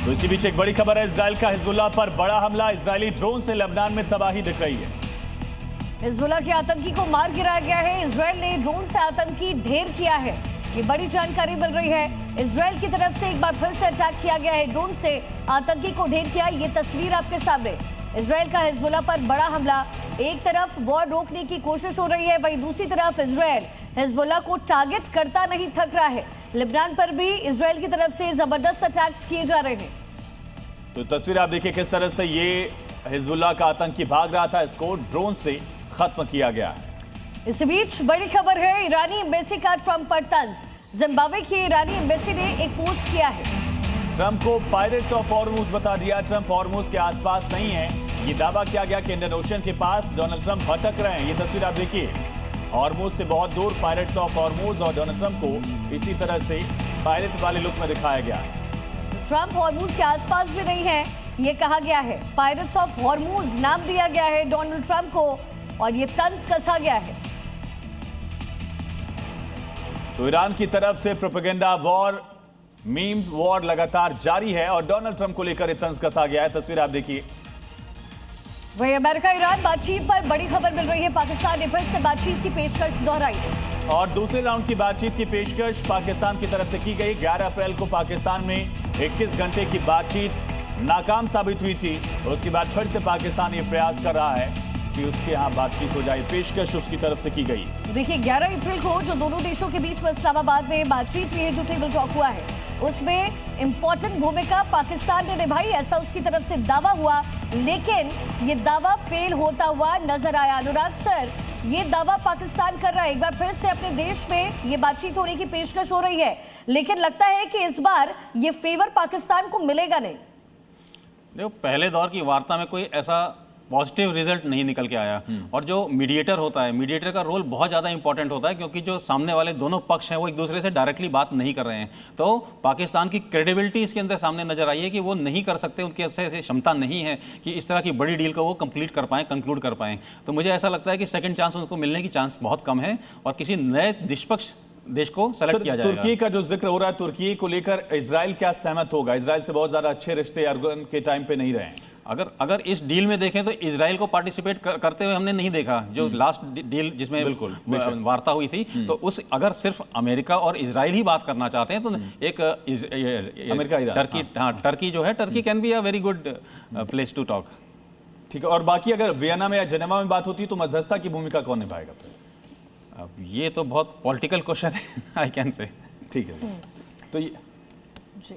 तो इसी बीच एक बड़ी खबर है, इजराइल का हिजबुल्लाह पर बड़ा हमला। इजरायली ड्रोन से लेबनान में तबाही दिख रही है। हिजबुल्लाह के आतंकी को मार गिराया गया है। इजराइल ने ड्रोन से आतंकी ढेर किया है, ये बड़ी जानकारी मिल रही है। इजराइल की तरफ से एक बार फिर से अटैक किया गया है, ड्रोन से आतंकी को ढेर किया। ये तस्वीर आपके सामने, इजराइल का हिजबुल्लाह पर बड़ा हमला। एक तरफ वॉर रोकने की कोशिश हो रही है, वहीं दूसरी तरफ इजराइल हिजबुल्लाह को टारगेट करता नहीं थक रहा है। लेबनान पर भी इजराइल की तरफ से जबरदस्त अटैक्स किए जा रहे हैं। तो तस्वीर आप देखिए किस तरह से ये हिजबुल्लाह का आतंकी भाग रहा था, इसको ड्रोन से खत्म किया गया। इस बीच बड़ी खबर है, ईरानी एम्बेसी का ट्रंप पर तंज। जिम्बाब्वे की ईरानी एम्बेसी ने एक पोस्ट किया है। ट्रंप को पायरेट्स ऑफ हॉर्मुज बता दिया। ट्रंप हॉर्मुज के आसपास नहीं है, ये दावा किया गया कि इंडियन ओशन के पास डोनाल्ड ट्रंप भटक रहे हैं। ये तस्वीर आप देखिए, हॉर्मुज से बहुत दूर पायरेट्स ऑफ हॉर्मुज, और डोनाल्ड ट्रंप को इसी तरह से पायरेट वाले लुक में दिखाया गया। ट्रंप हॉर्मुज के आसपास भी नहीं है, ये कहा गया है। पायरेट्स ऑफ हॉर्मुज नाम दिया गया है डोनाल्ड ट्रंप को, और ये तंज कसा गया है। तो ईरान की तरफ से प्रोपेगेंडा वॉर, मीम वॉर लगातार जारी है, और डोनाल्ड ट्रंप को लेकर तंज कसा गया है। तस्वीर आप देखिए। वही अमेरिका ईरान बातचीत पर बड़ी खबर मिल रही है। पाकिस्तान ने फिर से बातचीत की पेशकश दोहराई, और दूसरे राउंड की बातचीत की पेशकश पाकिस्तान की तरफ से की गई। 11 अप्रैल को पाकिस्तान में 21 घंटे की बातचीत नाकाम साबित हुई थी। उसके बाद फिर से पाकिस्तान ये प्रयास कर रहा है कि उसके यहाँ बातचीत हो जाए। पेशकश उसकी तरफ से की गई। देखिए 11 अप्रैल को जो दोनों देशों के बीच में इस्लामाबाद में बातचीत हुई है, जो टेबल टॉक हुआ है, उसमें इंपॉर्टेंट भूमिका पाकिस्तान ने निभाई, ऐसा उसकी तरफ से दावा हुआ। लेकिन ये दावा फेल होता हुआ नजर आया। अनुराग सर, ये दावा पाकिस्तान कर रहा है, एक बार फिर से अपने देश में ये बातचीत होने की पेशकश हो रही है, लेकिन लगता है कि इस बार ये फेवर पाकिस्तान को मिलेगा नहीं। देखो, पहले दौर की वार्ता में कोई ऐसा पॉजिटिव रिजल्ट नहीं निकल के आया। और जो मीडिएटर होता है, मीडिएटर का रोल बहुत ज़्यादा इंपॉर्टेंट होता है, क्योंकि जो सामने वाले दोनों पक्ष हैं वो एक दूसरे से डायरेक्टली बात नहीं कर रहे हैं। तो पाकिस्तान की क्रेडिबिलिटी इसके अंदर सामने नजर आई है कि वो नहीं कर सकते, उनकी ऐसे क्षमता नहीं है कि इस तरह की बड़ी डील को वो कंप्लीट कर पाएँ, कंक्लूड कर पाएँ। तो मुझे ऐसा लगता है कि सेकंड चांस उनको मिलने की चांस बहुत कम है, और किसी नए निष्पक्ष देश को सेलेक्ट किया जाएगा। तुर्की का जो जिक्र हो रहा है, तुर्की को लेकर इजराइल क्या सहमत होगा? इजराइल से बहुत ज्यादा अच्छे रिश्ते अर्दोगन के टाइम पे नहीं रहे। अगर इस डील में देखें तो इजराइल को पार्टिसिपेट करते हुए हमने नहीं देखा। जो लास्ट डील जिसमें बिल्कुल वार्ता हुई थी, तो उस अगर सिर्फ अमेरिका और इजराइल ही बात करना चाहते हैं तो एक अमेरिका टर्की जो है, Turkey can be a very good place to talk. ठीक है। और बाकी अगर वियना में या जेनेवा में बात होती है तो मध्यस्थता की भूमिका कौन निभाएगा? अब ये तो बहुत पॉलिटिकल क्वेश्चन है, आई कैन से। ठीक है। तो ये जी